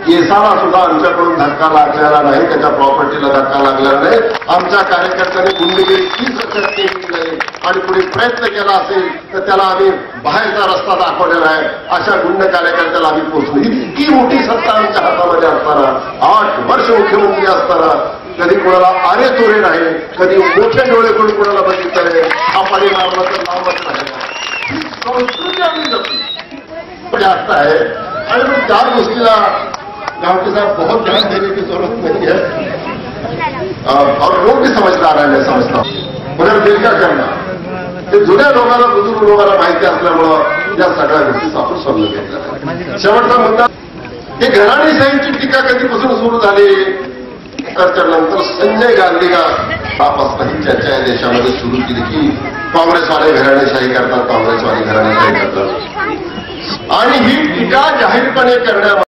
केसाला सुद्धा आमच्याकडून धक्का लागलेला नाही, त्याच्या प्रॉपर्टीला धक्का लागलेला नाही. आमच्या कार्यकर्त्यांनी गुंडगिरी 30% केली नाही आणि पुढे प्रयत्न केला असेल तर त्याला आम्ही बाहेरचा रस्ता दाखवलेला आहे. अशा गुंड कार्यकर्त्याला आम्ही पोचलो. इतकी मोठी सत्ता आमच्या हातामध्ये असताना, 8 वर्ष मुख्यमंत्री असताना कधी कोणाला आरे चोरे नाही, कधी मोठे डोळे करून कोणाला बघितलं नाही. हा पाणी मारला तर लांबच नाही. ही संस्कृती आम्ही जपली जास्त आहे. आणि मग त्या गोष्टीला गाँव के साथ बहुत ध्यान देने की जरूरत नहीं है और लोग भी समझदार है. मैं समझता हूं उन्हें दिल का करना ते जुन्या लोकांना, बुजुर्ग लोकांना माहिती असल्यामुळं या सगळ्या गोष्टीचा आपण समजून घेतला. शेवटचा मुद्दा, ही घराणेशाहीची टीका कधीपासून सुरू झाली तर त्यानंतर संजय गांधीला त्यापासून ही चर्चा या देशामध्ये सुरू केली की काँग्रेसवाले घराणेशाही करतात, काँग्रेसवाले घराणेशाही करतात. आणि ही टीका जाहीरपणे करण्यामध्ये